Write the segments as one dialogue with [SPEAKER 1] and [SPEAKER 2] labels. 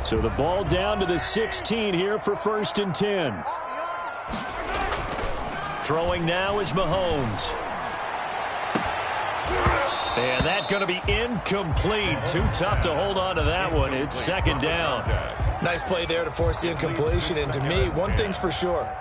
[SPEAKER 1] So the ball down to the 16 here for 1st and 10. Throwing now is Mahomes. And that's going to be incomplete. Too tough to hold on to that one. It's 2nd down.
[SPEAKER 2] Nice play there to force the incompletion. And to me, one thing's for sure.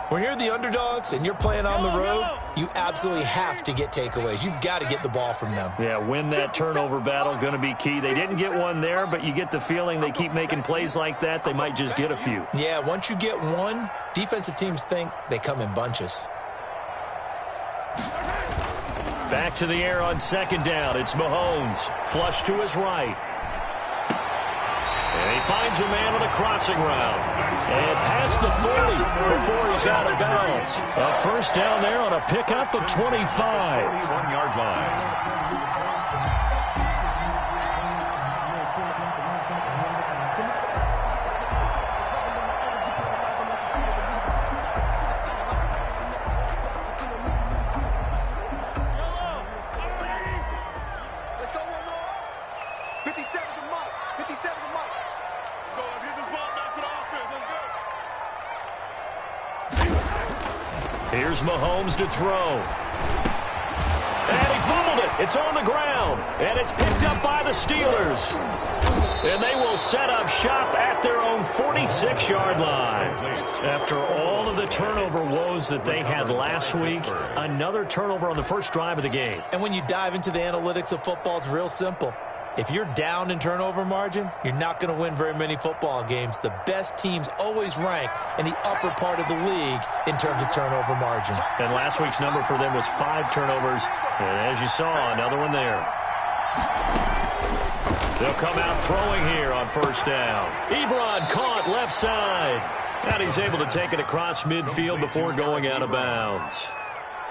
[SPEAKER 2] When you're the underdogs and you're playing on the road, you absolutely have to get takeaways. You've got to get the ball from them.
[SPEAKER 1] Yeah, win that turnover battle, going to be key. They didn't get one there, but you get the feeling they keep making plays like that, they might just get a few.
[SPEAKER 2] Yeah, once you get one, defensive teams think they come in bunches.
[SPEAKER 1] Back to the air on 2nd down. It's Mahomes. Flush to his right. And he finds a man on a crossing route. And past the 40 before he's out of bounds. A 1st down there on a pickup of 25.
[SPEAKER 3] 1-yard line.
[SPEAKER 1] Here's Mahomes to throw. And he fumbled it. It's on the ground. And it's picked up by the Steelers. And they will set up shop at their own 46-yard line. After all of the turnover woes that they had last week, another turnover on the first drive of the game.
[SPEAKER 2] And when you dive into the analytics of football, it's real simple. If you're down in turnover margin, you're not going to win very many football games. The best teams always rank in the upper part of the league in terms of turnover margin.
[SPEAKER 1] And last week's number for them was 5 turnovers. And as you saw, another one there. They'll come out throwing here on 1st down. Ebron caught left side. And he's able to take it across midfield before going out of bounds.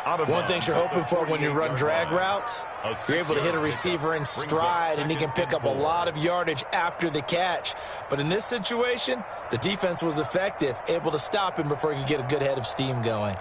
[SPEAKER 2] One thing you're hoping for when you run drag routes, you're able to hit a receiver in stride, and he can pick up a lot of yardage after the catch. But in this situation, the defense was effective, able to stop him before he could get a good head of steam going.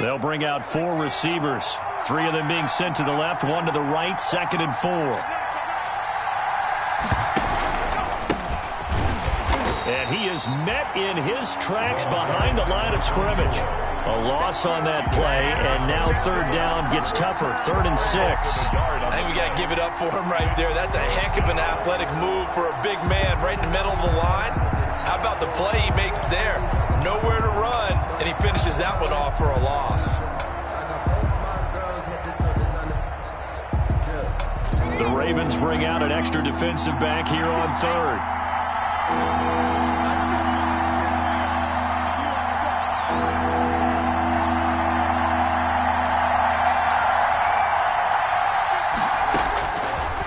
[SPEAKER 1] They'll bring out 4 receivers. 3 of them being sent to the left, 1 to the right, 2nd and 4. And he is met in his tracks behind the line of scrimmage. A loss on that play, and now 3rd down gets tougher, 3rd and 6.
[SPEAKER 2] I think we got to give it up for him right there. That's a heck of an athletic move for a big man right in the middle of the line. How about the play he makes there? Nowhere to run, and he finishes that one off for a loss.
[SPEAKER 1] The Ravens bring out an extra defensive back here on 3rd.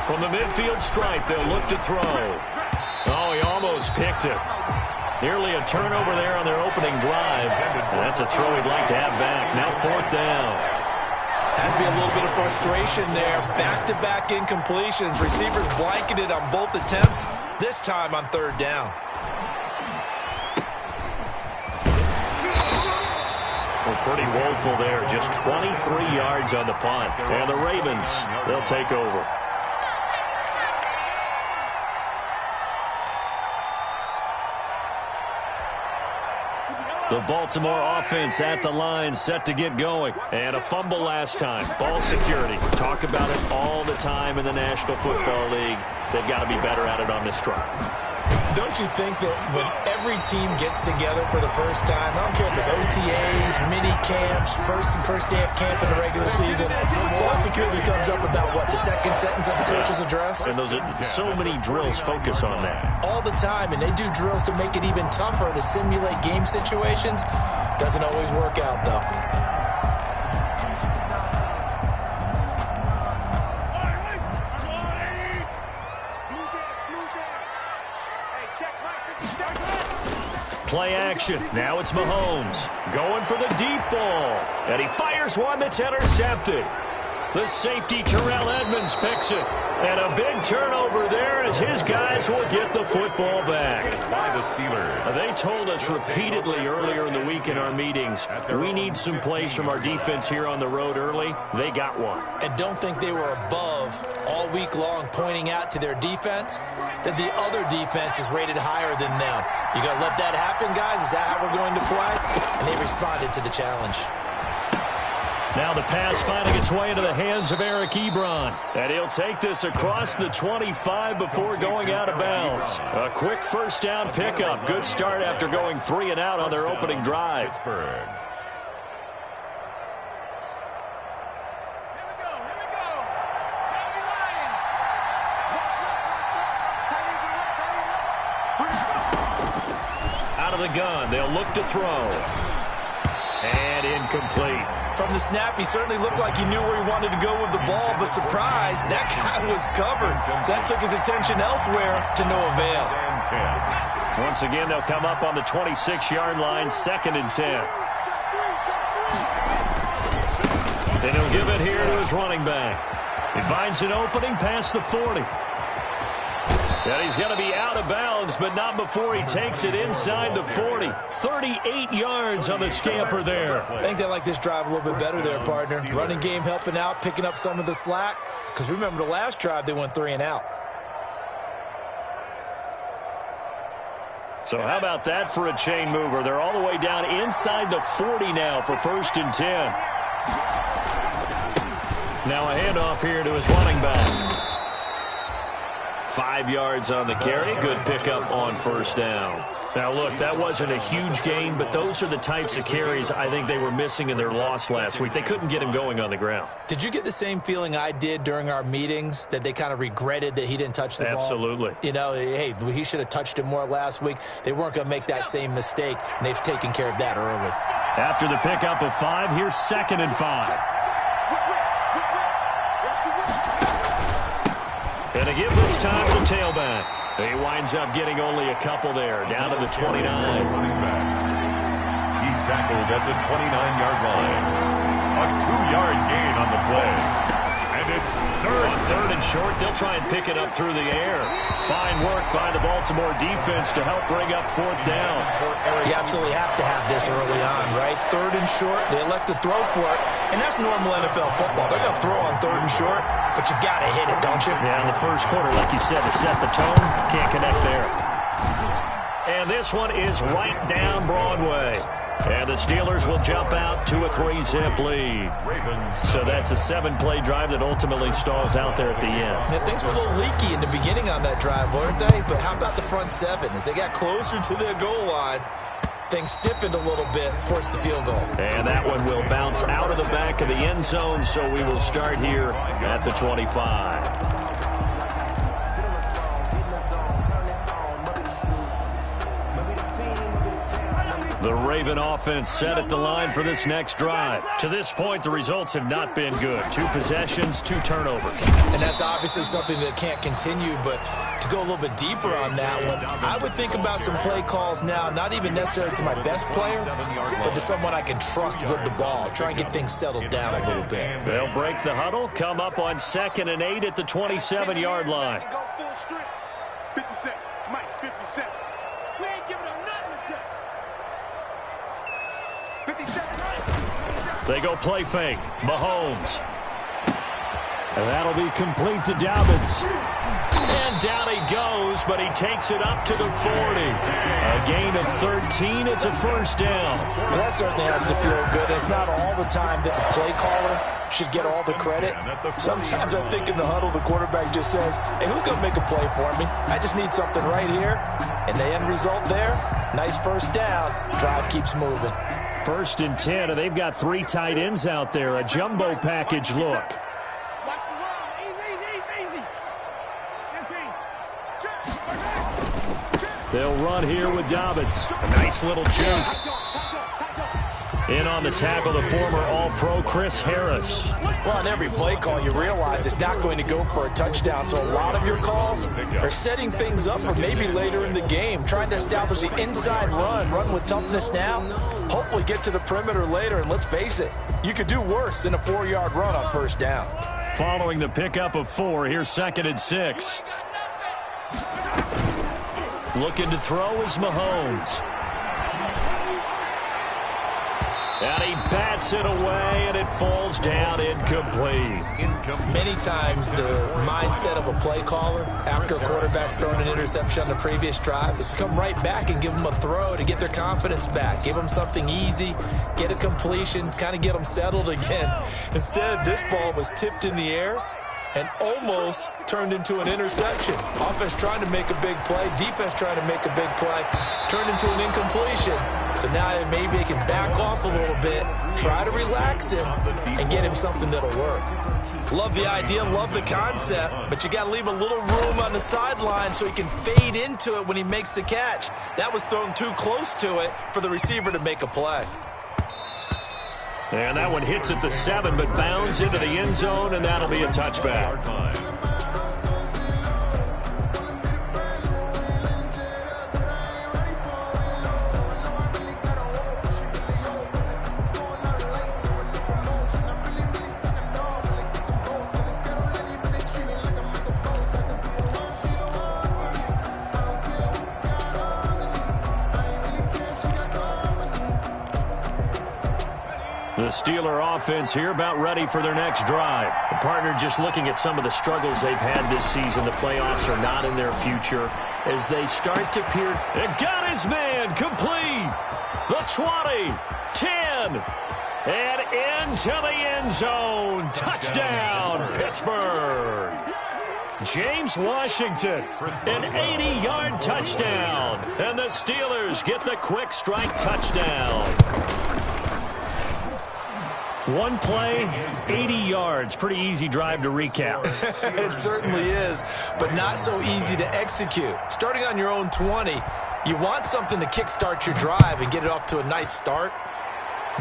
[SPEAKER 1] From the midfield stripe, they'll look to throw. Oh, he almost picked it. Nearly a turnover there on their opening drive. And that's a throw he'd like to have back. Now 4th down.
[SPEAKER 2] Has to be a little bit of frustration there. Back-to-back incompletions. Receivers blanketed on both attempts, this time on 3rd down.
[SPEAKER 1] Well, pretty woeful there. Just 23 yards on the punt. And the Ravens, they'll take over. The Baltimore offense at the line, set to get going. And a fumble last time. Ball security. We talk about it all the time in the National Football League. They've got to be better at it on this drive.
[SPEAKER 2] Don't you think that when every team gets together for the first time, I don't care if it's OTAs, mini camps, first day of camp in the regular season, ball security comes up about, what, the 2nd sentence of the coach's address?
[SPEAKER 1] And those are so many drills focus on that.
[SPEAKER 2] All the time, and they do drills to make it even tougher to simulate game situations. Doesn't always work out, though.
[SPEAKER 1] Play action. Now it's Mahomes going for the deep ball. And he fires one that's intercepted. The safety, Terrell Edmonds, picks it. And a big turnover there as his guys will get the football back.
[SPEAKER 3] By the Steelers.
[SPEAKER 1] They told us repeatedly earlier in the week in our meetings, we need some plays from our defense here on the road early. They got one.
[SPEAKER 2] And don't think they were above all week long pointing out to their defense that the other defense is rated higher than them. You going to let that happen, guys? Is that how we're going to play? And they responded to the challenge.
[SPEAKER 1] Now the pass finding its way into the hands of Eric Ebron. And he'll take this across the 25 before going out of bounds. A quick first down pickup. Good start after going 3 and out on their opening drive. Out of the gun, they'll look to throw. And incomplete.
[SPEAKER 2] From the snap, he certainly looked like he knew where he wanted to go with the ball, but surprise, that guy was covered. So that took his attention elsewhere to no avail.
[SPEAKER 1] Once again, they'll come up on the 26-yard line, 2nd and 10. And he'll give it here to his running back. He finds an opening past the 40. And he's going to be out of bounds, but not before he takes it inside the 40. 38 yards on the scamper there.
[SPEAKER 2] I think they like this drive a little bit better there, partner. Running game helping out, picking up some of the slack. Because remember the last drive, they went 3 and out.
[SPEAKER 1] So how about that for a chain mover? They're all the way down inside the 40 now for 1st and 10. Now a handoff here to his running back. 5 yards on the carry. Good pickup on 1st down. Now, look, that wasn't a huge gain, but those are the types of carries I think they were missing in their loss last week. They couldn't get him going on the ground.
[SPEAKER 2] Did you get the same feeling I did during our meetings, that they kind of regretted that he didn't touch the ball?
[SPEAKER 1] Absolutely.
[SPEAKER 2] You know, hey, he should have touched it more last week. They weren't going to make that same mistake, and they've taken care of that early.
[SPEAKER 1] After the pickup of 5, here's 2nd and 5. And to give this time to the tailback. He winds up getting only a couple there, down to the 29.
[SPEAKER 3] He's tackled at the 29-yard line. A 2-yard gain on the play. And it's
[SPEAKER 1] third and short. They'll try and pick it up through the air. Fine work by the Baltimore defense to help bring up 4th down.
[SPEAKER 2] You absolutely have to have this early on, right? 3rd and short, they elect to throw for it, and that's normal NFL football. They're going to throw on 3rd and short, but you've got to hit it, don't you?
[SPEAKER 1] Yeah, in the first quarter, like you said, to set the tone, can't connect there. And this one is right down Broadway. And the Steelers will jump out to a 3-zip lead. So that's a 7-play drive that ultimately stalls out there at the end.
[SPEAKER 2] Yeah, things were a little leaky in the beginning on that drive, weren't they? But how about the front 7? As they got closer to their goal line, things stiffened a little bit, forced the field goal.
[SPEAKER 1] And that one will bounce out of the back of the end zone, so we will start here at the 25. The Raven offense set at the line for this next drive. To this point, the results have not been good. 2 possessions, 2 turnovers.
[SPEAKER 2] And that's obviously something that can't continue, but to go a little bit deeper on that one, I would think about some play calls now, not even necessarily to my best player, but to someone I can trust with the ball. Try and get things settled down a little bit.
[SPEAKER 1] They'll break the huddle, come up on 2nd and 8 at the 27-yard line.
[SPEAKER 4] 50 Cent, Mike, 50 Cent. We ain't giving them nothing today. 50 Cent,
[SPEAKER 1] They go play fake. Mahomes. And that'll be complete to Dobbins. And down he goes, but he takes it up to the 40. A gain of 13. It's a 1st down.
[SPEAKER 2] Well, that certainly has to feel good. It's not all the time that the play caller should get all the credit. Sometimes I think in the huddle, the quarterback just says, hey, who's going to make a play for me? I just need something right here. And the end result there, nice 1st down. Drive keeps moving.
[SPEAKER 1] 1st and 10, and they've got 3 tight ends out there. A jumbo package look. They'll run here with Dobbins. A nice little juke. In on the tackle, the former All-Pro Chris Harris.
[SPEAKER 2] Well, on every play call, you realize it's not going to go for a touchdown. So a lot of your calls are setting things up for maybe later in the game, trying to establish the inside run with toughness now, hopefully get to the perimeter later. And let's face it, You could do worse than a 4-yard run on first down.
[SPEAKER 1] Following the pickup of 4, here's 2nd and 6. Looking to throw is Mahomes. And he bats it away, and it falls down incomplete.
[SPEAKER 2] Many times the mindset of a play caller after a quarterback's thrown an interception on the previous drive is to come right back and give them a throw to get their confidence back. Give them something easy, get a completion, kind of get them settled again. Instead, this ball was tipped in the air and almost turned into an interception. Offense trying to make a big play, defense trying to make a big play, turned into an incompletion. So now maybe they can back off a little bit, try to relax him, and get him something that'll work. Love the idea, love the concept, but you got to leave a little room on the sideline so he can fade into it when he makes the catch. That was thrown too close to it for the receiver to make a play.
[SPEAKER 1] And that one hits at the 7, but bounds into the end zone, and that'll be a touchback. The Steeler offense here about ready for their next drive. The partner just looking at some of the struggles they've had this season. The playoffs are not in their future as they start to peer. And got his man complete. The 20, 10, and into the end zone. Touchdown, Pittsburgh. James Washington, an 80-yard touchdown. And the Steelers get the quick strike touchdown. One play, 80 yards. Pretty easy drive to recap.
[SPEAKER 2] It certainly is, but not so easy to execute. Starting on your own 20, you want something to kickstart your drive and get it off to a nice start.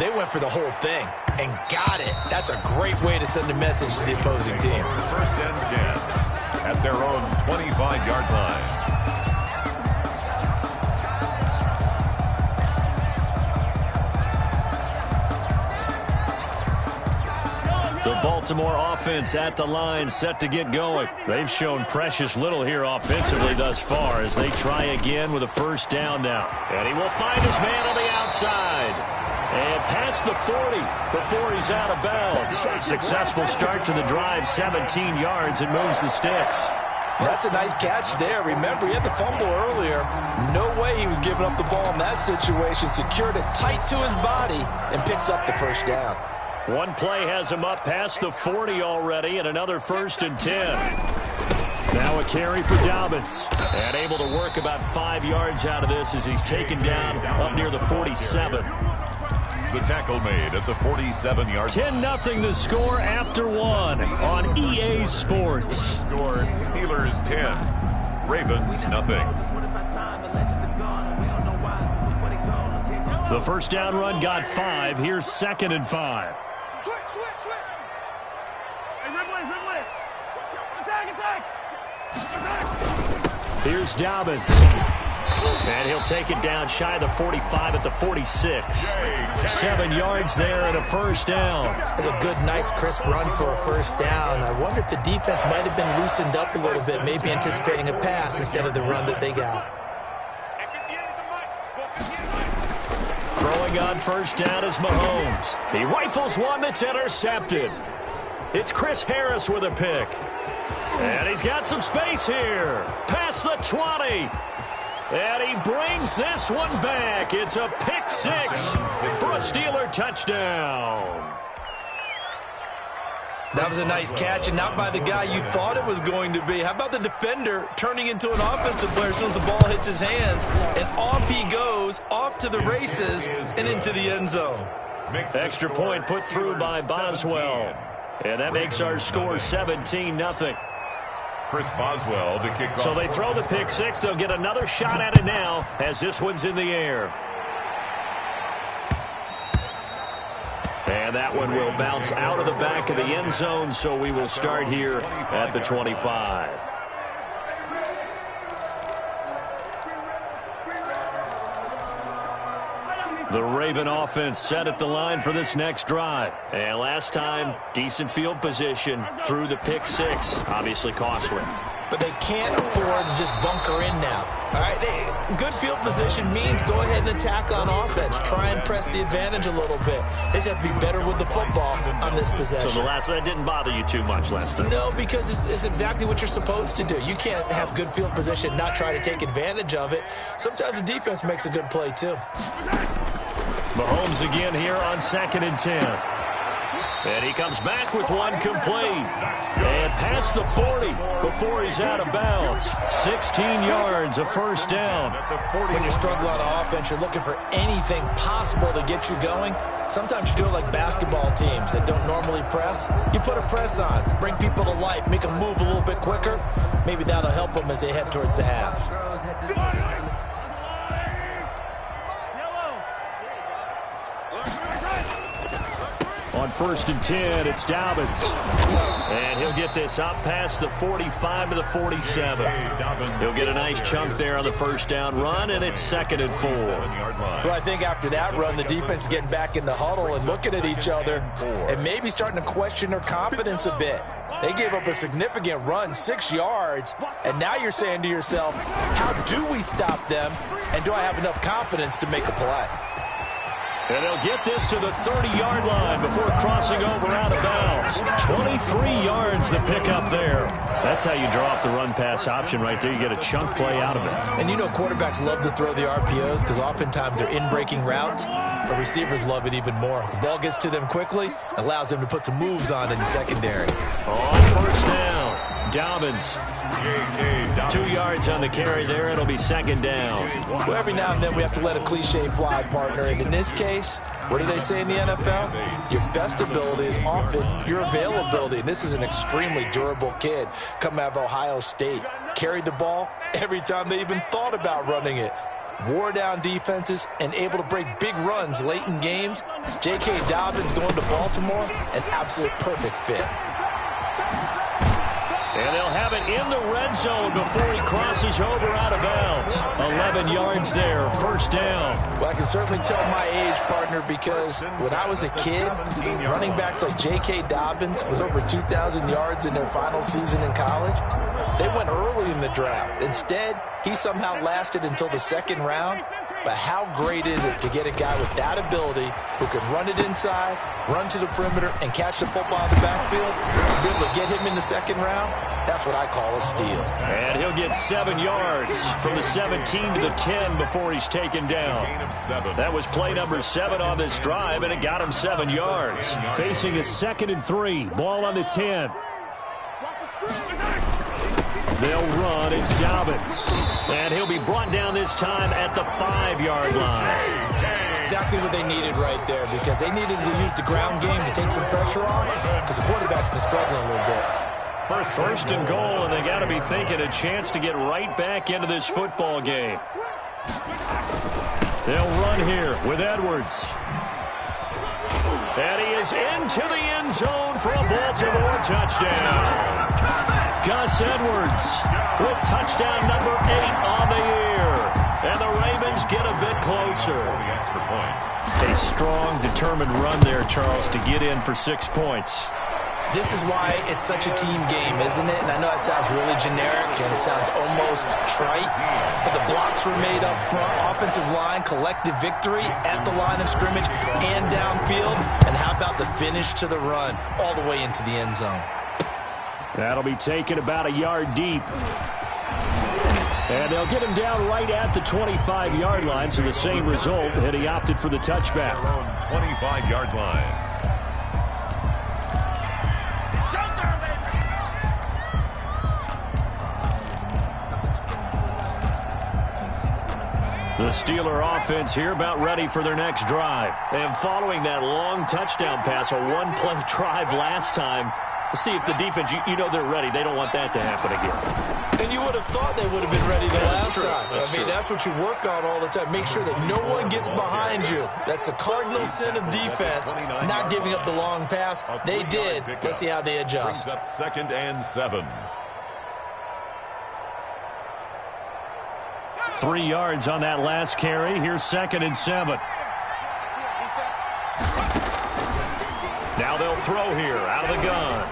[SPEAKER 2] They went for the whole thing and got it. That's a great way to send a message to the opposing team.
[SPEAKER 3] 1st and 10 at their own 25-yard line.
[SPEAKER 1] The Baltimore offense at the line, set to get going. They've shown precious little here offensively thus far as they try again with a 1st down now. And he will find his man on the outside. And past the 40 before he's out of bounds. Successful start to the drive, 17 yards, and moves the sticks.
[SPEAKER 2] That's a nice catch there. Remember, he had the fumble earlier. No way he was giving up the ball in that situation. Secured it tight to his body and picks up the 1st down.
[SPEAKER 1] One play has him up past the 40 already, and another 1st and 10. Now a carry for Dobbins. And able to work about 5 yards out of this as he's taken down up near the 47.
[SPEAKER 3] The tackle made at the 47-yard line.
[SPEAKER 1] 10-0 the score after 1 on EA Sports.
[SPEAKER 3] Score Steelers 10, Ravens nothing.
[SPEAKER 1] The 1st down run got 5. Here's 2nd and 5.
[SPEAKER 4] Switch. Hey, Ridley. Attack.
[SPEAKER 1] Here's Dobbins. And he'll take it down shy of the 45 at the 46. 7 yards there and a 1st down.
[SPEAKER 2] That's a good, nice, crisp run for a 1st down. I wonder if the defense might have been loosened up a little bit, maybe anticipating a pass instead of the run that they got.
[SPEAKER 1] Throwing on 1st down is Mahomes. He rifles one that's intercepted. It's Chris Harris with a pick. And he's got some space here. Past the 20. And he brings this one back. It's a pick 6 for a Steeler touchdown.
[SPEAKER 2] That was a nice catch, and not by the guy you thought it was going to be. How about the defender turning into an offensive player as soon as the ball hits his hands, and off he goes, off to the races, and into the end zone.
[SPEAKER 1] Extra point put through by Boswell. And that makes our score 17-0.
[SPEAKER 3] Chris Boswell to kick off.
[SPEAKER 1] So they throw the pick 6. They'll get another shot at it now as this one's in the air. And that one will bounce out of the back of the end zone, so we will start here at the 25. The Raven offense set at the line for this next drive. And last time, decent field position through the pick six. Obviously costly.
[SPEAKER 2] But they can't afford to just bunker in now. All right, good field position means go ahead and attack on offense. Try and press the advantage a little bit. They just have to be better with the football on this possession.
[SPEAKER 1] So that didn't bother you too much last time?
[SPEAKER 2] No, because it's exactly what you're supposed to do. You can't have good field position, not try to take advantage of it. Sometimes the defense makes a good play, too.
[SPEAKER 1] Mahomes again here on 2nd and 10. And he comes back with one complete. And past the 40 before he's out of bounds. 16 yards, a first down.
[SPEAKER 2] When you struggle on offense, you're looking for anything possible to get you going. Sometimes you do it like basketball teams that don't normally press. You put a press on, bring people to life, make them move a little bit quicker. Maybe that'll help them as they head towards the half.
[SPEAKER 1] On 1st and 10, it's Dobbins. And he'll get this up past the 45 to the 47. He'll get a nice chunk there on the first down run, and it's 2nd and 4.
[SPEAKER 2] Well, I think after that run, the defense is getting back in the huddle and looking at each other and maybe starting to question their confidence a bit. They gave up a significant run, 6 yards, and now you're saying to yourself, how do we stop them, and do I have enough confidence to make a play?
[SPEAKER 1] And they'll get this to the 30-yard line before crossing over out of bounds. 23 yards to pick up there. That's how you draw up the run-pass option right there. You get a chunk play out of it.
[SPEAKER 2] And you know quarterbacks love to throw the RPOs because oftentimes they're in-breaking routes, but receivers love it even more. The ball gets to them quickly, allows them to put some moves on in the secondary.
[SPEAKER 1] On first down, Dobbins. 2 yards on the carry there. It'll be 2nd down.
[SPEAKER 2] Well, every now and then we have to let a cliche fly, partner. And in this case, what do they say in the NFL? Your best ability is often your availability. And this is an extremely durable kid coming out of Ohio State. Carried the ball every time they even thought about running it. Wore down defenses and able to break big runs late in games. J.K. Dobbins going to Baltimore, an absolute perfect fit.
[SPEAKER 1] And they'll have it in the red zone before he crosses over out of bounds. 11 yards there, first down.
[SPEAKER 2] Well, I can certainly tell my age, partner, because when I was a kid, running backs like J.K. Dobbins was over 2,000 yards in their final season in college. They went early in the draft. Instead, he somehow lasted until the 2nd round. But how great is it to get a guy with that ability who can run it inside, run to the perimeter, and catch the football in the backfield? To be able to get him in the 2nd round, that's what I call a steal.
[SPEAKER 1] And he'll get 7 yards from the 17 to the 10 before he's taken down. That was play number 7 on this drive, and it got him 7 yards. Facing a 2nd and 3. Ball on the 10. They'll run. It's Dobbins. And he'll be brought down this time at the 5-yard line.
[SPEAKER 2] Exactly what they needed right there, because they needed to use the ground game to take some pressure off, because the quarterback's been struggling a little bit.
[SPEAKER 1] First and goal, and they got to be thinking a chance to get right back into this football game. They'll run here with Edwards. And he is into the end zone for a Baltimore touchdown. Gus Edwards with touchdown number 8 on the year. And the Ravens get a bit closer. A strong, determined run there, Charles, to get in for 6 points.
[SPEAKER 2] This is why it's such a team game, isn't it? And I know that sounds really generic and it sounds almost trite, but the blocks were made up front, offensive line, collective victory at the line of scrimmage and downfield. And how about the finish to the run all the way into the end zone?
[SPEAKER 1] That'll be taken about a yard deep. And they'll get him down right at the 25-yard line, so the same result, and he opted for the touchback.
[SPEAKER 3] 25-yard line.
[SPEAKER 1] The Steeler offense here about ready for their next drive. And following that long touchdown pass, a one-play drive last time, let's see if the defense, you know they're ready. They don't want that to happen again.
[SPEAKER 2] And you would have thought they would have been ready the last time. I mean, that's what you work on all the time. Make sure that no one gets behind you. That's the cardinal sin of defense, not giving up the long pass. They did. Let's see how they adjust.
[SPEAKER 3] 2nd and 7.
[SPEAKER 1] 3 yards on that last carry. Here's 2nd and 7. Now they'll throw here out of the gun.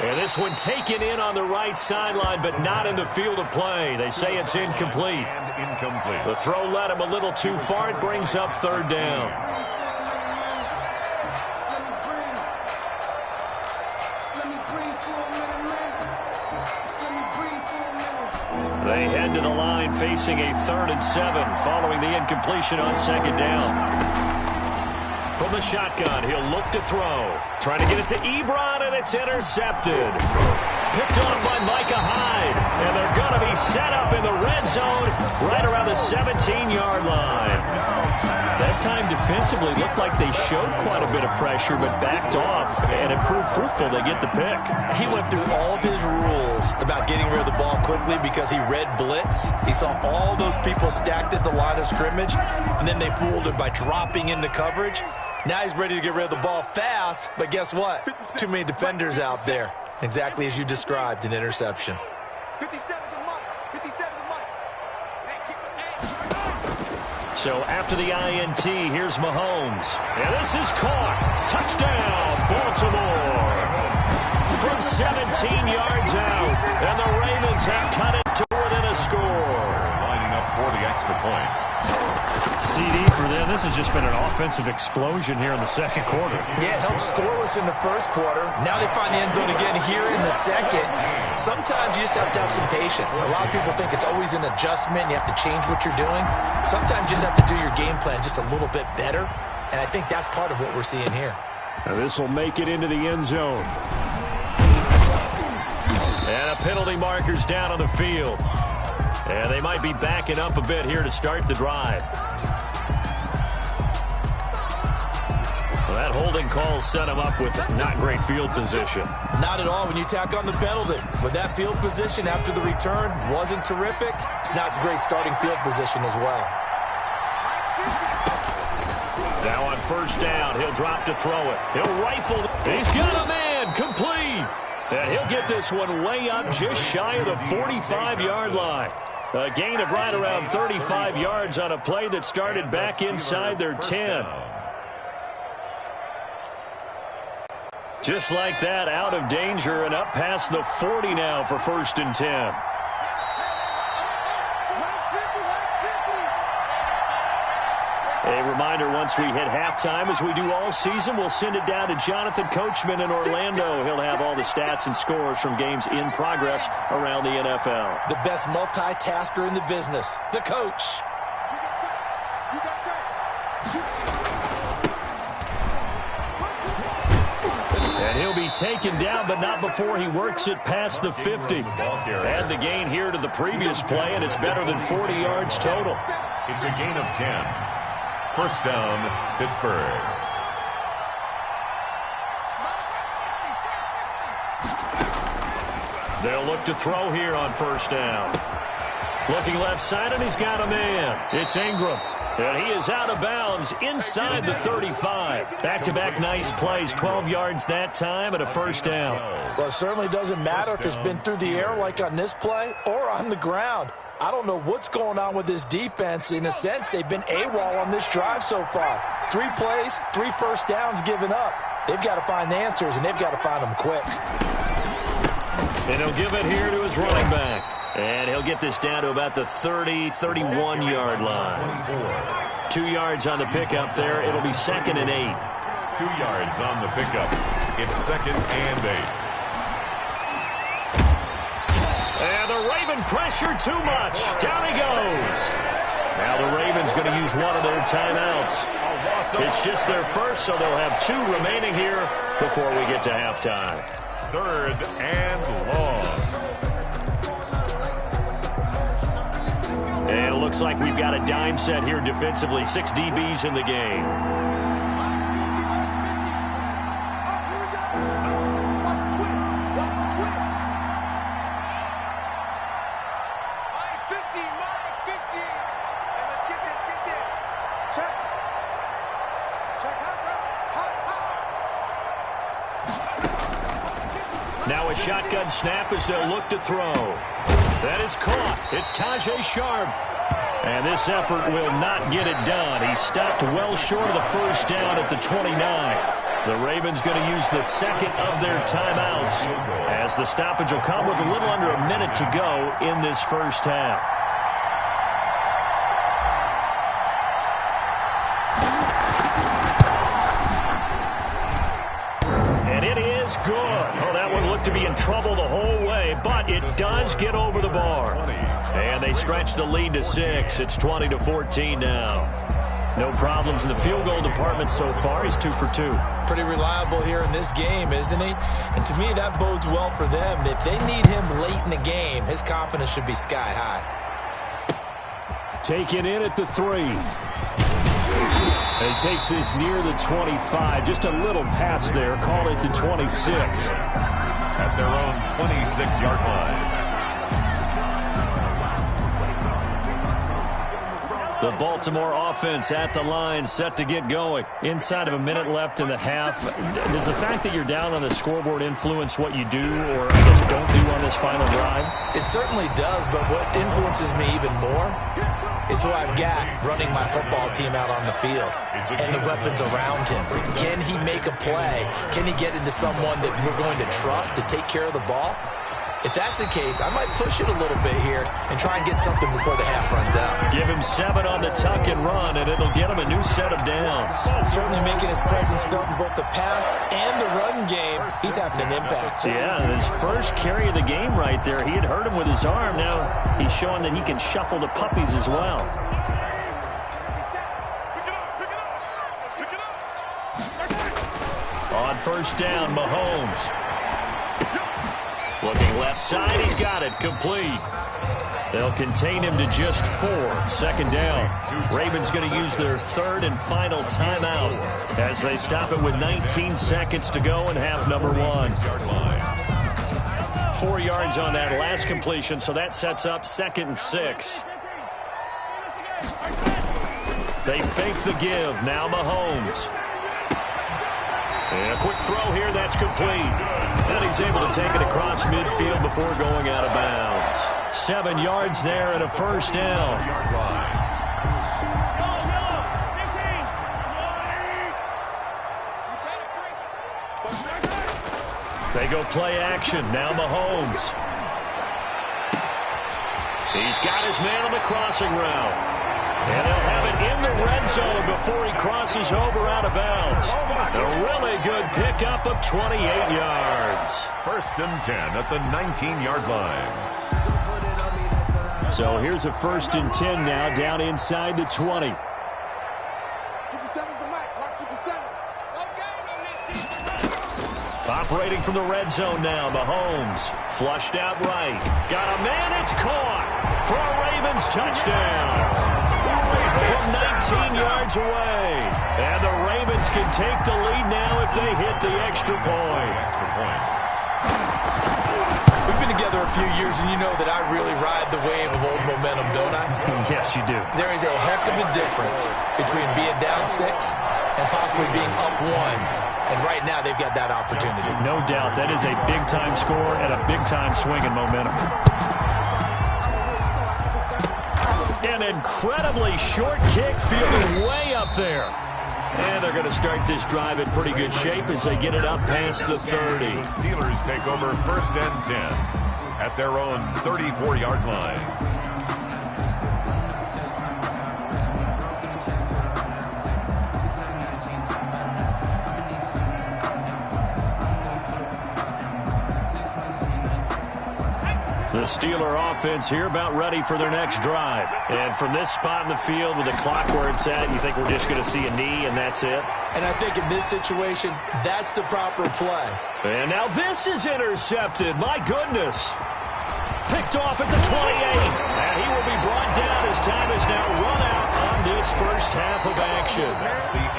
[SPEAKER 1] And this one taken in on the right sideline, but not in the field of play. They say it's incomplete.
[SPEAKER 3] And incomplete.
[SPEAKER 1] The throw led him a little too far. It brings up third down. They head to the line facing a 3rd and 7 following the incompletion on second down. From the shotgun, he'll look to throw. Trying to get it to Ebron, and it's intercepted. Picked off by Micah Hyde. And they're going to be set up in the red zone right around the 17-yard line. That time defensively looked like they showed quite a bit of pressure, but backed off, and it proved fruitful. They get the pick.
[SPEAKER 2] He went through all of his rules about getting rid of the ball quickly because he read blitz. He saw all those people stacked at the line of scrimmage, and then they fooled him by dropping into coverage. Now he's ready to get rid of the ball fast, but guess what? Too many defenders out there. Exactly as you described, an interception.
[SPEAKER 4] 57 to Mike. 57 to Mike.
[SPEAKER 1] So after the INT, here's Mahomes. And this is caught. Touchdown, Baltimore. From 17 yards out. And the Ravens have cut it to within a score.
[SPEAKER 3] Lining up for the extra point.
[SPEAKER 1] CD for them. This has just been an offensive explosion here in the second quarter.
[SPEAKER 2] Yeah, held scoreless in the first quarter. Now they find the end zone again here in the second. Sometimes you just have to have some patience. A lot of people think it's always an adjustment. You have to change what you're doing. Sometimes you just have to do your game plan just a little bit better. And I think that's part of what we're seeing here.
[SPEAKER 1] Now this will make it into the end zone. And a penalty marker's down on the field. And they might be backing up a bit here to start the drive. Well, that holding call set him up with not great field position.
[SPEAKER 2] Not at all when you tack on the penalty. With that field position after the return wasn't terrific, it's not a great starting field position as well.
[SPEAKER 1] Now on first down, he'll drop to throw it. He'll rifle. He's got a man, complete. And he'll get this one way up just shy of the 45-yard line. A gain of right around 35 yards on a play that started back inside their 10. Just like that, out of danger and up past the 40 now for 1st and 10. A reminder, once we hit halftime, as we do all season, we'll send it down to Jonathan Coachman in Orlando. He'll have all the stats and scores from games in progress around the NFL.
[SPEAKER 2] The best multitasker in the business, the coach.
[SPEAKER 1] And he'll be taken down, but not before he works it past the 50. Add the gain here to the previous play, and it's better than 40 yards total.
[SPEAKER 3] It's a gain of 10. First down, Pittsburgh.
[SPEAKER 1] They'll look to throw here on first down. Looking left side, and he's got a man. It's Ingram. And he is out of bounds inside the 35. Back-to-back nice plays, 12 yards that time and a first down.
[SPEAKER 2] Well, it certainly doesn't matter if it's been through the air like on this play or on the ground. I don't know what's going on with this defense. In a sense, they've been AWOL on this drive so far. 3 plays, 3 first downs given up. They've got to find the answers, and they've got to find them quick.
[SPEAKER 1] And he'll give it here to his running back. And he'll get this down to about the 30, 31-yard line. 2 yards on the pickup there. It'll be 2nd and 8.
[SPEAKER 3] 2 yards on the pickup. It's 2nd and 8.
[SPEAKER 1] And the Raven pressure too much. Down he goes. Now the Ravens going to use one of their timeouts. It's just their first, so they'll have 2 remaining here before we get to halftime.
[SPEAKER 3] 3rd and long.
[SPEAKER 1] And it looks like we've got a dime set here defensively. 6 DBs in the game. Now a shotgun snap as they'll look to throw. That is caught. It's Tajay Sharp. And this effort will not get it done. He stopped well short of the first down at the 29. The Ravens going to use the second of their timeouts as the stoppage will come with a little under a minute to go in this first half. And it is good. Oh, that one looked to be in trouble the whole way, but it does get over the bar. And they stretch the lead to 6. It's 20-14 now. No problems in the field goal department so far. He's 2 for 2.
[SPEAKER 2] Pretty reliable here in this game, isn't he? And to me, that bodes well for them. If they need him late in the game, his confidence should be sky high.
[SPEAKER 1] Taken in at the 3. And takes this near the 25. Just a little pass there. Call it the 26.
[SPEAKER 3] At their own 26-yard line.
[SPEAKER 1] The Baltimore offense at the line, set to get going. Inside of a minute left in the half. Does the fact that you're down on the scoreboard influence what you do or, I guess, don't do on this final drive?
[SPEAKER 2] It certainly does, but what influences me even more is who I've got running my football team out on the field and the weapons around him. Can he make a play? Can he get into someone that we're going to trust to take care of the ball? If that's the case, I might push it a little bit here and try and get something before the half runs out.
[SPEAKER 1] Give him 7 on the tuck and run, and it'll get him a new set of downs.
[SPEAKER 2] Certainly making his presence felt in both the pass and the run game. He's having an impact.
[SPEAKER 1] Yeah, and his first carry of the game right there. He had hurt him with his arm. Now he's showing that he can shuffle the puppies as well. On first down, Mahomes. Looking left side, he's got it, complete. They'll contain him to just 4. Second down. Ravens going to use their third and final timeout as they stop it with 19 seconds to go in half number 1. 4 yards on that last completion, so that sets up 2nd and 6. They fake the give. Now Mahomes. And a quick throw here, that's complete. And he's able to take it across midfield before going out of bounds. 7 yards there and a first down. They go play action. Now Mahomes. He's got his man on the crossing route. And they'll have it in the red zone before he crosses over out of bounds. A really good pickup of 28 yards.
[SPEAKER 3] 1st and 10 at the 19-yard line.
[SPEAKER 1] So here's a 1st and 10 now down inside the 20.
[SPEAKER 4] 57's the mic. Mark 57.
[SPEAKER 1] Operating from the red zone now, Mahomes. Flushed out right. Got a man, it's caught for a Ravens touchdown. From 19 yards away. And the Ravens can take the lead now if they hit the extra point.
[SPEAKER 2] We've been together a few years, and you know that I really ride the wave of old momentum, don't I?
[SPEAKER 1] Yes, you do.
[SPEAKER 2] There is a heck of a difference between being down 6 and possibly being up 1. And right now, they've got that opportunity.
[SPEAKER 1] No doubt. That is a big-time score and a big-time swing in momentum. An incredibly short kick, fielded way up there. And they're going to start this drive in pretty good shape as they get it up past the 30.
[SPEAKER 3] The Steelers take over 1st and 10 at their own 34-yard line.
[SPEAKER 1] The Steeler offense here about ready for their next drive. And from this spot in the field with the clock where it's at, you think we're just going to see a knee and that's it?
[SPEAKER 2] And I think in this situation, that's the proper play.
[SPEAKER 1] And now this is intercepted. My goodness. Picked off at the 28. And he will be brought down as time is now run out on this first half of action.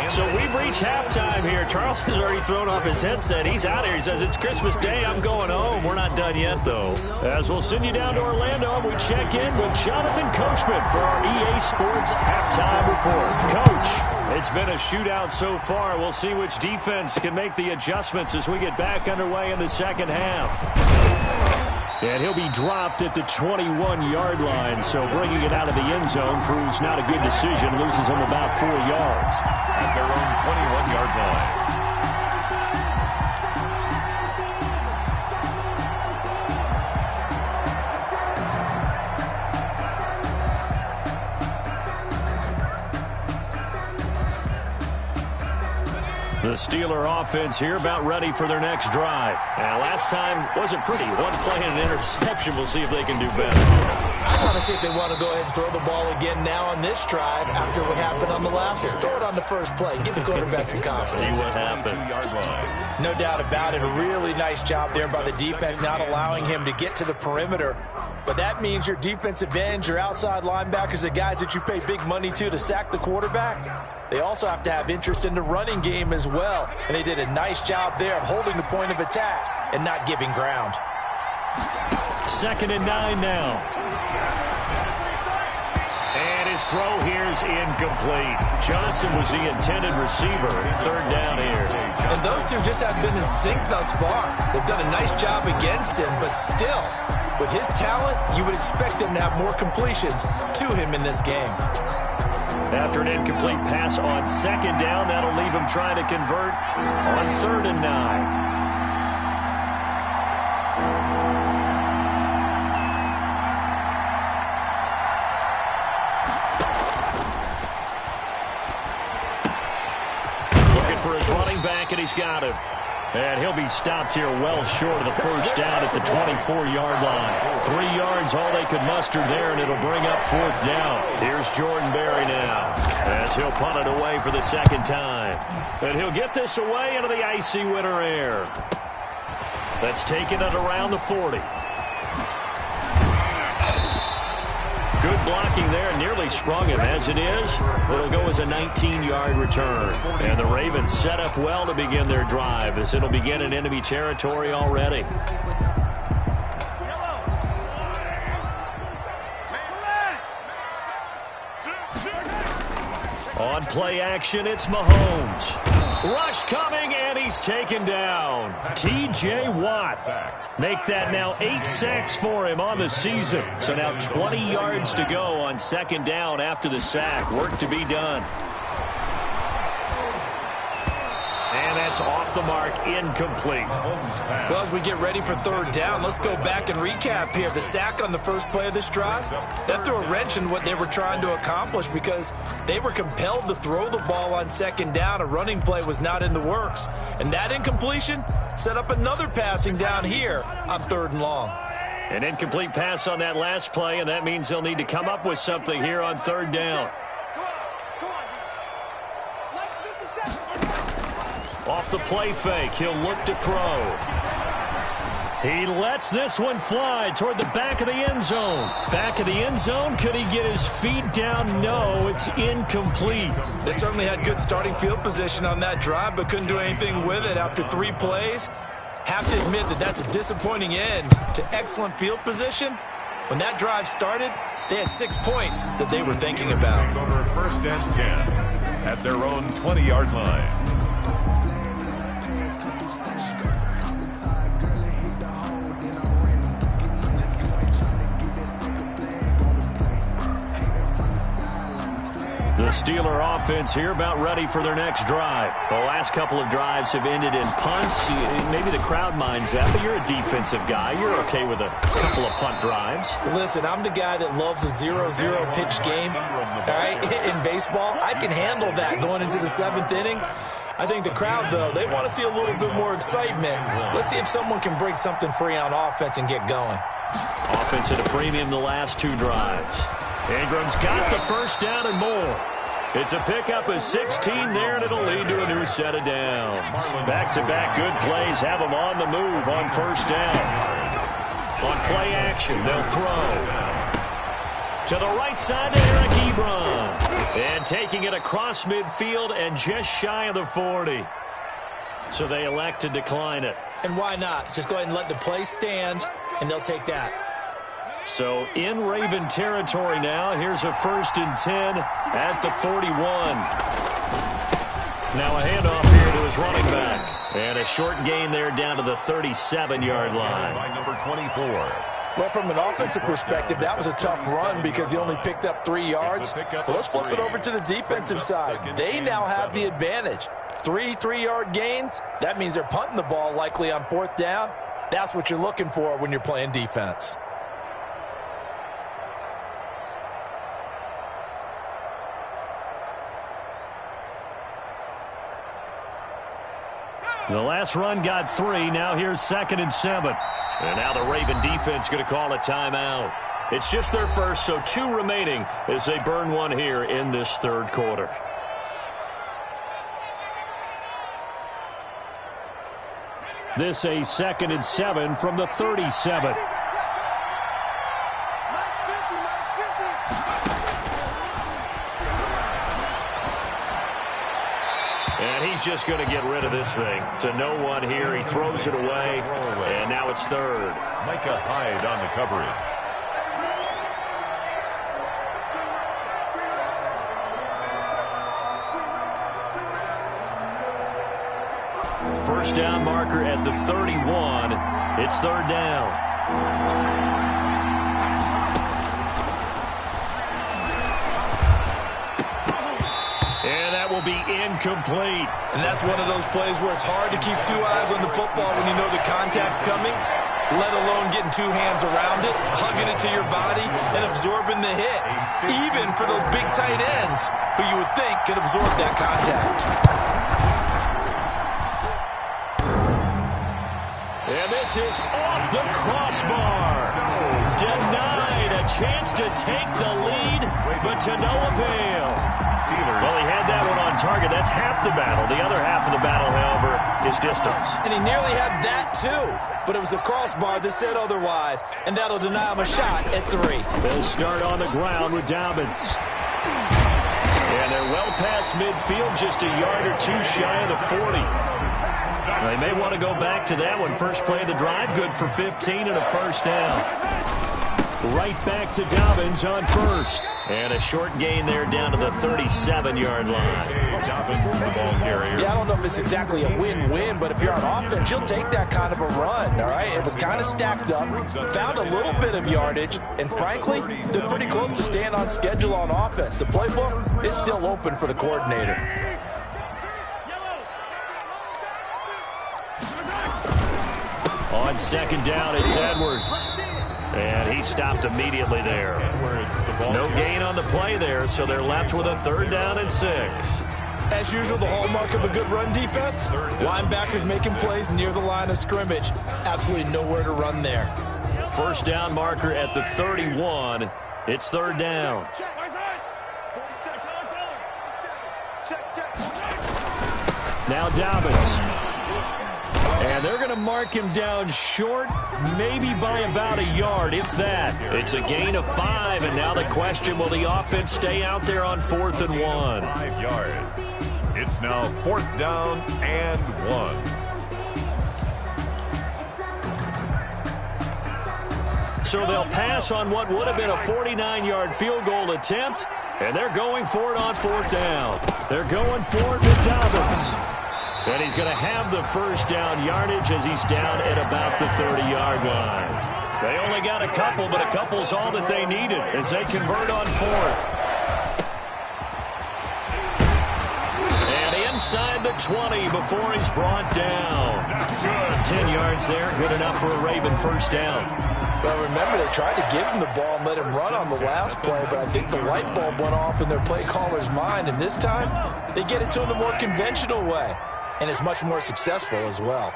[SPEAKER 1] So we've reached halftime here. Charles has already thrown off his headset. He's out here. He says, it's Christmas Day. I'm going home. We're not done yet, though. As we'll send you down to Orlando, we check in with Jonathan Coachman for our EA Sports Halftime Report. Coach, it's been a shootout so far. We'll see which defense can make the adjustments as we get back underway in the second half. And he'll be dropped at the 21-yard line, so bringing it out of the end zone proves not a good decision. Loses him about 4 yards.
[SPEAKER 3] At their own 21-yard line.
[SPEAKER 1] The Steeler offense here about ready for their next drive. Now, last time wasn't pretty. One play and an interception. We'll see if they can do better.
[SPEAKER 2] I want to see if they want to go ahead and throw the ball again now on this drive after what happened on the last one. Throw it on the first play. Give the quarterback some confidence.
[SPEAKER 1] See what happens.
[SPEAKER 2] No doubt about it. A really nice job there by the defense, not allowing him to get to the perimeter. But that means your defensive ends, your outside linebackers, the guys that you pay big money to sack the quarterback, they also have to have interest in the running game as well. And they did a nice job there of holding the point of attack and not giving ground.
[SPEAKER 1] 2nd and 9 now. And his throw here's incomplete. Johnson was the intended receiver. 3rd down here.
[SPEAKER 2] And those two just haven't been in sync thus far. They've done a nice job against him, but still, with his talent, you would expect him to have more completions to him in this game.
[SPEAKER 1] After an incomplete pass on 2nd down, that'll leave him trying to convert on 3rd and 9. For his running back, and he's got him. And he'll be stopped here well short of the first down at the 24-yard line. 3 yards, all they could muster there, and it'll bring up 4th down. Here's Jordan Berry now, as he'll punt it away for the 2nd time. And he'll get this away into the icy winter air. That's taken it around the 40. Good blocking there, nearly sprung him. As it is, it'll go as a 19-yard return. And the Ravens set up well to begin their drive, as it'll begin in enemy territory already. On play action, it's Mahomes. Rush coming, and he's taken down. T.J. Watt. Make that now 8 sacks for him on the season. So now 20 yards to go on 2nd down after the sack. Work to be done. And that's off the mark, incomplete.
[SPEAKER 2] Well, as we get ready for 3rd down, let's go back and recap here. The sack on the first play of this drive, that threw a wrench in what they were trying to accomplish because they were compelled to throw the ball on 2nd down. A running play was not in the works. And that incompletion set up another passing down here on 3rd and long.
[SPEAKER 1] An incomplete pass on that last play, and that means they'll need to come up with something here on 3rd down. Off the play fake, he'll look to throw. He lets this one fly toward the back of the end zone. Back of the end zone, could he get his feet down? No, it's incomplete.
[SPEAKER 2] They certainly had good starting field position on that drive, but couldn't do anything with it after 3 plays. Have to admit that that's a disappointing end to excellent field position. When that drive started, they had 6 points that they were thinking about.
[SPEAKER 3] Over 1st and 10 at their own 20-yard line.
[SPEAKER 1] The Steeler offense here about ready for their next drive. The last couple of drives have ended in punts. Maybe the crowd minds that, but you're a defensive guy. You're okay with a couple of punt drives.
[SPEAKER 2] Listen, I'm the guy that loves a 0-0 pitch game. All right, in baseball, I can handle that going into the 7th inning. I think the crowd, though, they want to see a little bit more excitement. Let's see if someone can break something free on offense and get going.
[SPEAKER 1] Offense at a premium the last 2 drives. Ingram's got the first down and more. It's a pickup of 16 there, and it'll lead to a new set of downs. Back-to-back good plays have them on the move on 1st down. On play action, they'll throw. To the right side to Eric Ebron. And taking it across midfield and just shy of the 40. So they elect to decline it.
[SPEAKER 2] And why not? Just go ahead and let the play stand, and they'll take that.
[SPEAKER 1] So in Raven territory now. Here's a 1st and 10 at the 41. Now a handoff here to his running back. And a short gain there down to the 37-yard line.
[SPEAKER 3] By number 24.
[SPEAKER 2] Well, from an offensive perspective, that was a tough run because he only picked up 3 yards. Well, let's flip it over to the defensive side. They now have the advantage. 3 3-yard gains. That means they're punting the ball likely on 4th down. That's what you're looking for when you're playing defense.
[SPEAKER 1] The last run got 3. Now here's 2nd and 7. And now the Raven defense going to call a timeout. It's just their first, so 2 remaining as they burn one here in this third quarter. This a 2nd and 7 from the 37. And he's just going to get rid of this thing. To no one here. He throws it away. And now it's 3rd.
[SPEAKER 3] Micah Hyde on the coverage.
[SPEAKER 1] First down marker at the 31. It's 3rd down. And that will be incomplete.
[SPEAKER 2] And that's one of those plays where it's hard to keep 2 eyes on the football when you know the contact's coming, let alone getting 2 hands around it, hugging it to your body, and absorbing the hit. Even for those big tight ends who you would think could absorb that contact.
[SPEAKER 1] And this is off the crossbar. Denied a chance to take the lead, but to no avail. Well, he had that one on target. That's half the battle. The other half of the battle, however, is distance.
[SPEAKER 2] And he nearly had that, too. But it was a crossbar that said otherwise, and that'll deny him a shot at 3.
[SPEAKER 1] They'll start on the ground with Dobbins. And they're well past midfield, just a yard or 2 shy of the 40. They may want to go back to that one. First play of the drive, good for 15 and a first down. Right back to Dobbins on first. And a short gain there down to the 37-yard line.
[SPEAKER 2] Yeah, I don't know if it's exactly a win-win, but if you're on offense, you'll take that kind of a run, all right? It was kind of stacked up, found a little bit of yardage, and frankly, they're pretty close to staying on schedule on offense. The playbook is still open for the coordinator.
[SPEAKER 1] On 2nd down, it's Edwards. And he stopped immediately there. No gain on the play there, so they're left with a 3rd down and 6.
[SPEAKER 2] As usual, the hallmark of a good run defense, linebackers making plays near the line of scrimmage. Absolutely nowhere to run there.
[SPEAKER 1] First down marker at the 31. It's 3rd down. Now Dobbins. And they're going to mark him down short, maybe by about a yard, if that. It's a gain of 5, and now the question, will the offense stay out there on 4th and 1?
[SPEAKER 3] 5 yards. It's now 4th down and 1.
[SPEAKER 1] So they'll pass on what would have been a 49-yard field goal attempt, and they're going for it on 4th down. They're going for it with Dobbins. And he's going to have the first down yardage as he's down at about the 30-yard line. They only got a couple, but a couple's all that they needed as they convert on 4th. And inside the 20 before he's brought down. 10 yards there, good enough for a Raven first down.
[SPEAKER 2] Well, remember, they tried to give him the ball and let him run on the last play, but I think the light bulb went off in their play caller's mind, and this time they get it to him the more conventional way. And it's much more successful as well.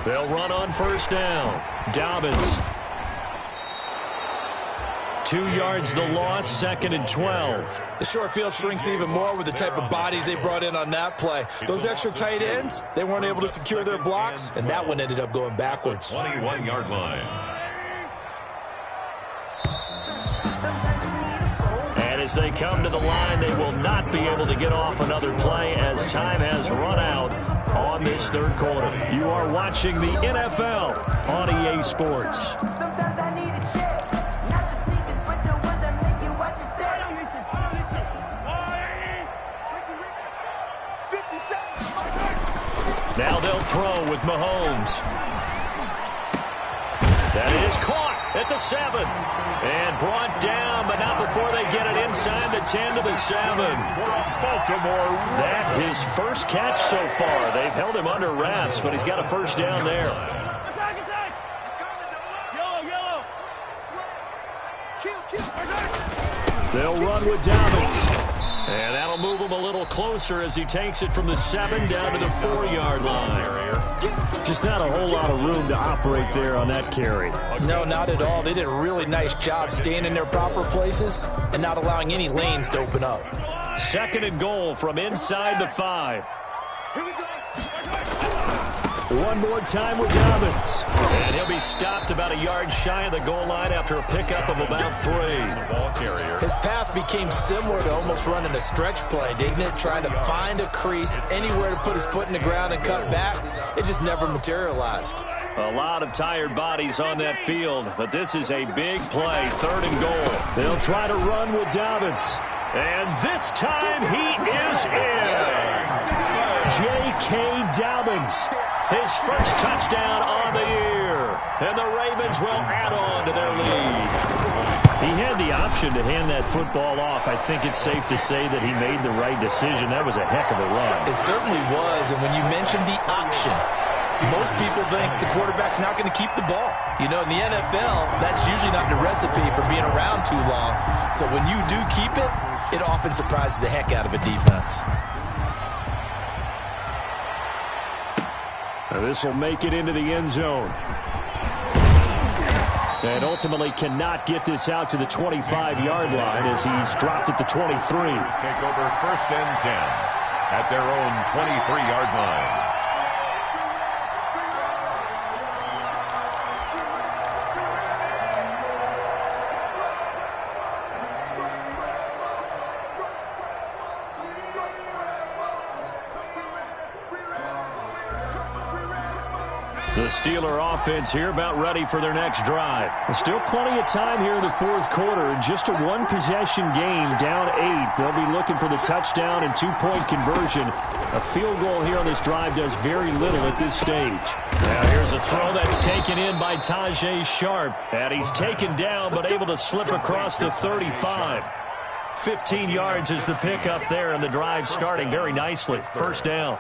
[SPEAKER 1] They'll run on first down. Dobbins. 2 yards the loss, 2nd and 12.
[SPEAKER 2] The short field shrinks even more with the type of bodies they brought in on that play. Those extra tight ends, they weren't able to secure their blocks, and that one ended up going backwards.
[SPEAKER 3] 21-yard line.
[SPEAKER 1] As they come to the line, they will not be able to get off another play as time has run out on this 3rd quarter. You are watching the NFL on EA Sports.
[SPEAKER 5] Sometimes I need a check, not the sneakers, but the ones that make you watch your step.
[SPEAKER 1] Now they'll throw with Mahomes. That is caught at the 7 and brought down, but not before they get it inside the 10 to the 7.
[SPEAKER 3] Baltimore.
[SPEAKER 1] That his first catch so far. They've held him under wraps, but he's got a first down there. They'll run run with Dobbins. And that'll move him a little closer as he takes it from the 7 down to the 4-yard line.
[SPEAKER 6] Just not a whole lot of room to operate there on that carry.
[SPEAKER 2] No, not at all. They did a really nice job staying in their proper places and not allowing any lanes to open up.
[SPEAKER 1] 2nd and goal from inside the 5.
[SPEAKER 4] Here we go.
[SPEAKER 1] One more time with Dobbins. And he'll be stopped about a yard shy of the goal line after a pickup of about 3.
[SPEAKER 3] Ball carrier.
[SPEAKER 2] His path became similar to almost running a stretch play, didn't it? Trying to find a crease, anywhere to put his foot in the ground and cut back. It just never materialized.
[SPEAKER 1] A lot of tired bodies on that field, but this is a big play, 3rd and goal. They'll try to run with Dobbins. And this time he is in. J.K. Dobbins. His first touchdown on the year. And the Ravens will add on to their lead.
[SPEAKER 6] He had the option to hand that football off. I think it's safe to say that he made the right decision. That was a heck of a run.
[SPEAKER 2] It certainly was, and when you mentioned the option, most people think the quarterback's not going to keep the ball. You know, in the NFL, that's usually not the recipe for being around too long. So when you do keep it, it often surprises the heck out of a defense.
[SPEAKER 6] This will make it into the end zone. And ultimately cannot get this out to the 25-yard line as he's dropped at the 23.
[SPEAKER 3] Take over 1st and 10 at their own 23-yard line.
[SPEAKER 1] The Steeler offense here about ready for their next drive.
[SPEAKER 6] Still plenty of time here in the 4th quarter. Just a one-possession game, down 8. They'll be looking for the touchdown and 2-point conversion. A field goal here on this drive does very little at this stage.
[SPEAKER 1] Now here's a throw that's taken in by Tajay Sharp. And he's taken down but able to slip across the 35. 15 yards is the pickup there, and the drive starting very nicely. 1st down.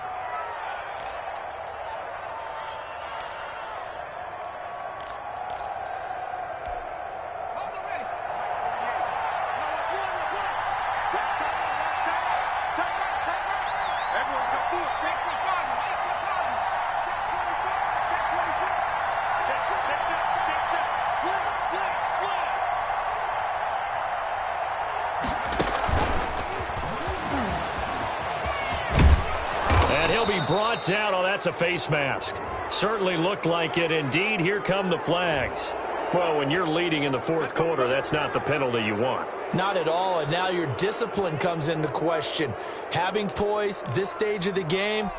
[SPEAKER 1] Brought down. Oh, that's a face mask. Certainly looked like it. Indeed, here come the flags.
[SPEAKER 6] Well, when you're leading in the 4th quarter, that's not the penalty you want.
[SPEAKER 2] Not at all, and now your discipline comes into question. Having poise this stage of the game,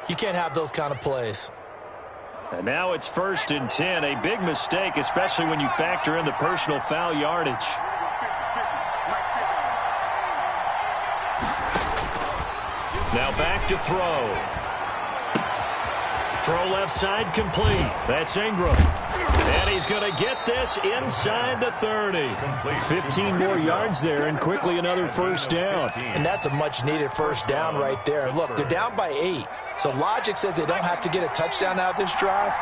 [SPEAKER 2] you can't have those kind of plays.
[SPEAKER 1] And now it's 1st and 10. A big mistake, especially when you factor in the personal foul yardage. Now back to throw. Throw left side complete. That's Ingram. And he's going to get this inside the 30.
[SPEAKER 6] 15 more yards there and quickly another 1st down.
[SPEAKER 2] And that's a much-needed 1st down right there. Look, they're down by 8. So logic says they don't have to get a touchdown out of this drive.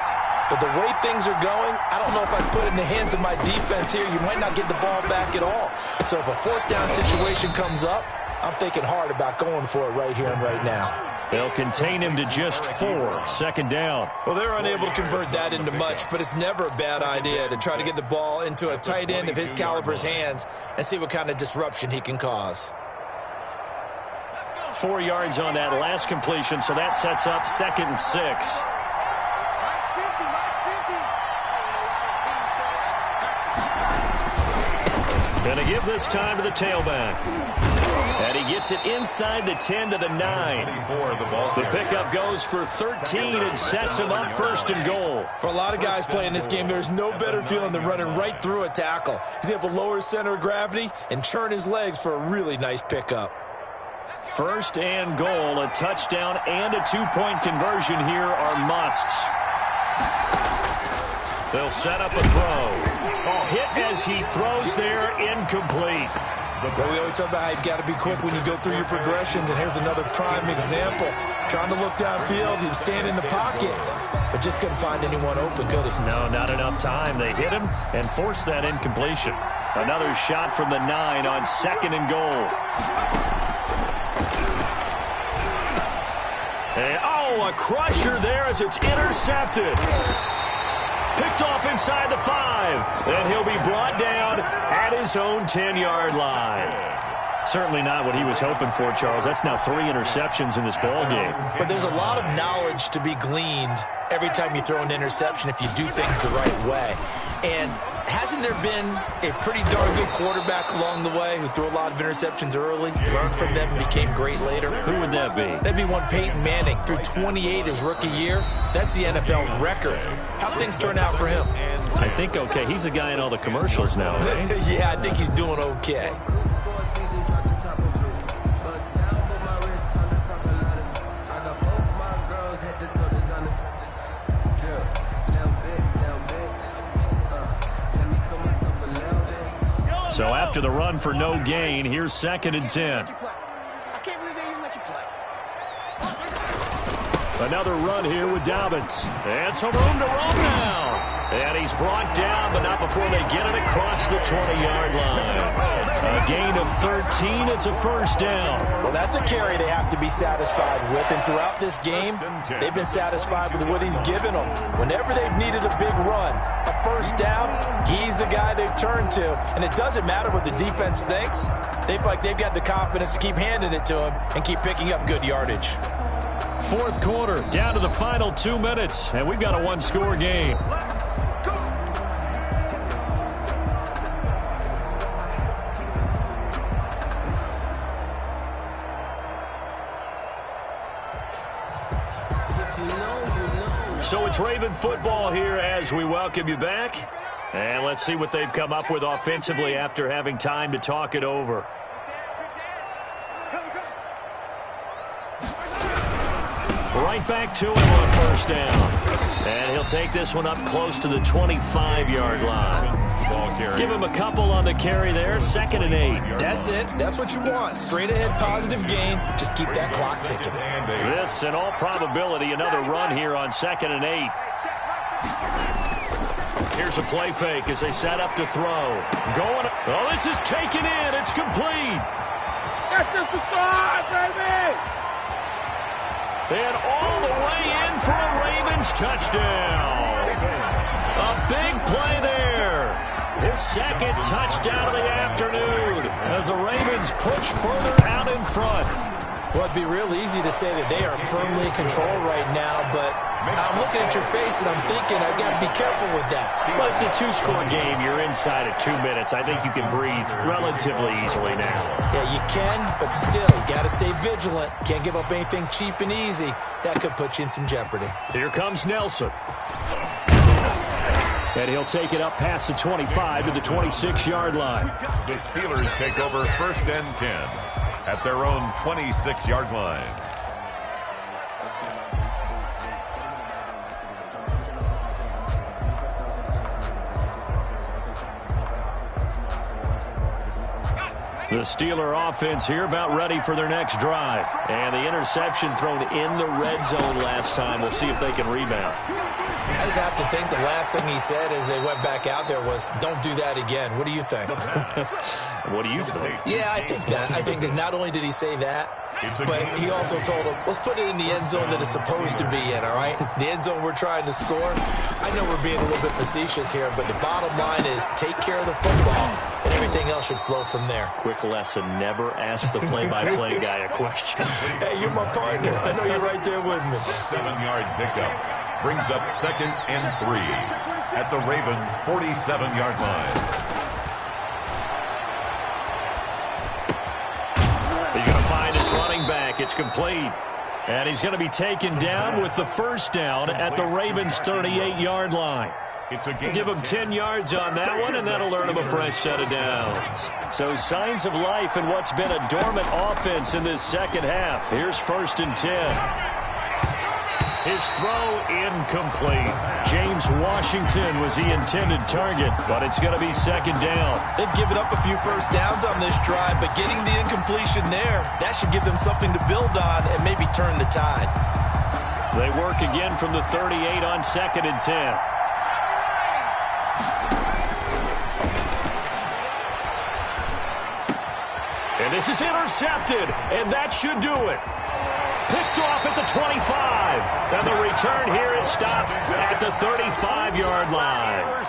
[SPEAKER 2] But the way things are going, I don't know if I put it in the hands of my defense here. You might not get the ball back at all. So if a 4th down situation comes up, I'm thinking hard about going for it right here and right now.
[SPEAKER 1] They'll contain him to just 4. 2nd down.
[SPEAKER 2] Well, they're unable to convert that into much, but it's never a bad idea to try to get the ball into a tight end of his caliber's hands and see what kind of disruption he can cause.
[SPEAKER 1] 4 yards on that last completion, so that sets up 2nd and 6. Going to give this time to the tailback. And he gets it inside the 10 to the 9. The pickup goes for 13 and sets him up 1st and goal.
[SPEAKER 2] For a lot of guys playing this game, there's no better feeling than running right through a tackle. He's able to lower his center of gravity and churn his legs for a really nice pickup.
[SPEAKER 1] 1st and goal, a touchdown and a 2-point conversion here are musts. They'll set up a throw. Oh, hit as he throws there, incomplete.
[SPEAKER 2] But we always talk about how you've got to be quick when you go through your progressions, and here's another prime example. Trying to look downfield, he was standing in the pocket, but just couldn't find anyone open, could he?
[SPEAKER 1] No, not enough time. They hit him and forced that incompletion.
[SPEAKER 6] Another shot from the 9 on 2nd and goal. And, a crusher there as it's intercepted. Picked off inside the 5. And he'll be brought down at his own 10-yard line. Certainly not what he was hoping for, Charles. That's now 3 interceptions in this ball game.
[SPEAKER 2] But there's a lot of knowledge to be gleaned every time you throw an interception if you do things the right way. And hasn't there been a pretty darn good quarterback along the way who threw a lot of interceptions early, learned from them, and became great later?
[SPEAKER 6] Who would that be?
[SPEAKER 2] That'd be one Peyton Manning. Threw 28 his rookie year. That's the NFL record. How'd things turn out for him?
[SPEAKER 6] I think okay. He's a guy in all the commercials now, right?
[SPEAKER 2] Yeah, I think he's doing okay.
[SPEAKER 6] So after the run for no gain, here's 2nd and 10.
[SPEAKER 4] I can't believe they even let you play.
[SPEAKER 6] Another run here with Dobbins. And some room to run now. And he's brought down, but not before they get it across the 20-yard line. A gain of 13. It's a first down.
[SPEAKER 2] Well, that's a carry they have to be satisfied with. And throughout this game, they've been satisfied with what he's given them. Whenever they've needed a big run, a first down, he's the guy they've turned to. And it doesn't matter what the defense thinks. They feel like they've got the confidence to keep handing it to him and keep picking up good yardage.
[SPEAKER 6] 4th quarter, down to the final 2 minutes, and we've got a one-score game. So it's Raven football here as we welcome you back. And let's see what they've come up with offensively after having time to talk it over. Right back to him on first down. And he'll take this one up close to the 25-yard line. Give him a couple on the carry there. 2nd and 8.
[SPEAKER 2] That's it. That's what you want. Straight ahead positive gain. Just keep that clock ticking.
[SPEAKER 6] This, in all probability, another run here on 2nd and 8. Here's a play fake as they set up to throw. Going. Oh, this is taken in. It's complete.
[SPEAKER 4] That's just the start, baby!
[SPEAKER 6] And all the way in for a Ravens touchdown. A big play there. His 2nd touchdown of the afternoon as the Ravens push further out in front.
[SPEAKER 2] Well, it'd be real easy to say that they are firmly in control right now, but I'm looking at your face and I'm thinking I've got to be careful with that.
[SPEAKER 6] Well, it's a 2-score game. You're inside of 2 minutes. I think you can breathe relatively easily now.
[SPEAKER 2] Yeah, you can, but still, you got to stay vigilant. Can't give up anything cheap and easy. That could put you in some jeopardy.
[SPEAKER 6] Here comes Nelson. And he'll take it up past the 25 to the 26-yard line.
[SPEAKER 3] The Steelers take over 1st and 10 at their own 26-yard line.
[SPEAKER 6] The Steeler offense here about ready for their next drive. And the interception thrown in the red zone last time. We'll see if they can rebound.
[SPEAKER 2] I just have to think the last thing he said as they went back out there was, don't do that again. What do you think?
[SPEAKER 6] What do you think?
[SPEAKER 2] Yeah, I think that. I think that not only did he say that, but he also told him, let's put it in the end zone that it's supposed to be in, all right? The end zone we're trying to score. I know we're being a little bit facetious here, but the bottom line is take care of the football, and everything else should flow from there.
[SPEAKER 6] Quick lesson, never ask the play-by-play guy a question.
[SPEAKER 2] Hey, you're my partner. I know you're right there with me.
[SPEAKER 3] 7-yard pickup brings up 2nd and 3 at the Ravens' 47-yard line.
[SPEAKER 6] He's going to find his running back. It's complete. And he's going to be taken down with the first down at the Ravens' 38-yard line. Give him 10 yards on that one, and that'll earn him a fresh set of downs. So signs of life in what's been a dormant offense in this second half. Here's 1st and 10. His throw incomplete. James Washington was the intended target, but it's going to be 2nd down.
[SPEAKER 2] They've given up a few first downs on this drive, but getting the incompletion there, that should give them something to build on and maybe turn the tide.
[SPEAKER 6] They work again from the 38 on 2nd and 10.
[SPEAKER 1] And this is intercepted, and that should do it. Picked off at the 25. And the return here is stopped at the 35-yard line.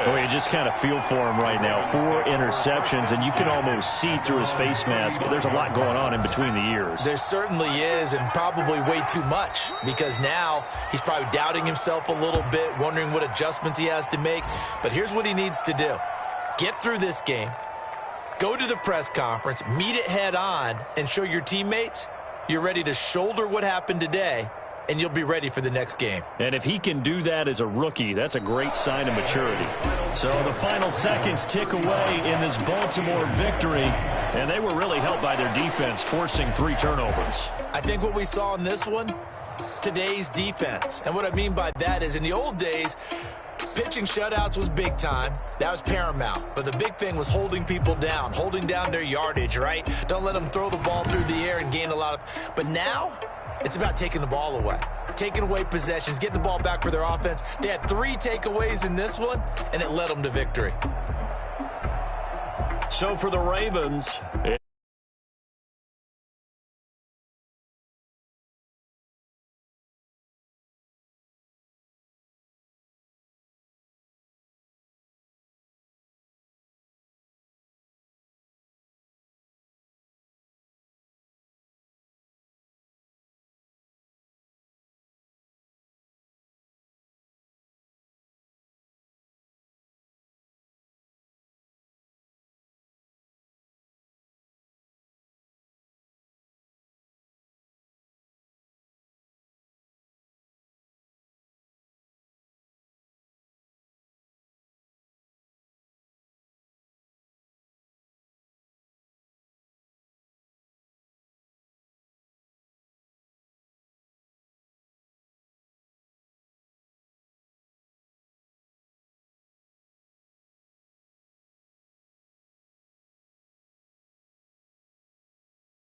[SPEAKER 6] Well, you just kind of feel for him right now. 4 interceptions, and you can almost see through his face mask. There's a lot going on in between the ears.
[SPEAKER 2] There certainly is, and probably way too much, because now he's probably doubting himself a little bit, wondering what adjustments he has to make. But here's what he needs to do. Get through this game, go to the press conference, meet it head on, and show your teammates you're ready to shoulder what happened today, and you'll be ready for the next game.
[SPEAKER 6] And if he can do that as a rookie, that's a great sign of maturity. So the final seconds tick away in this Baltimore victory, and they were really helped by their defense, forcing 3 turnovers.
[SPEAKER 2] I think what we saw in this one, today's defense. And what I mean by that is in the old days, pitching shutouts was big time. That was paramount. But the big thing was holding people down, holding down their yardage, right? Don't let them throw the ball through the air and gain a lot of... But now, it's about taking the ball away. Taking away possessions, getting the ball back for their offense. They had 3 takeaways in this one, and it led them to victory.
[SPEAKER 6] So for the Ravens,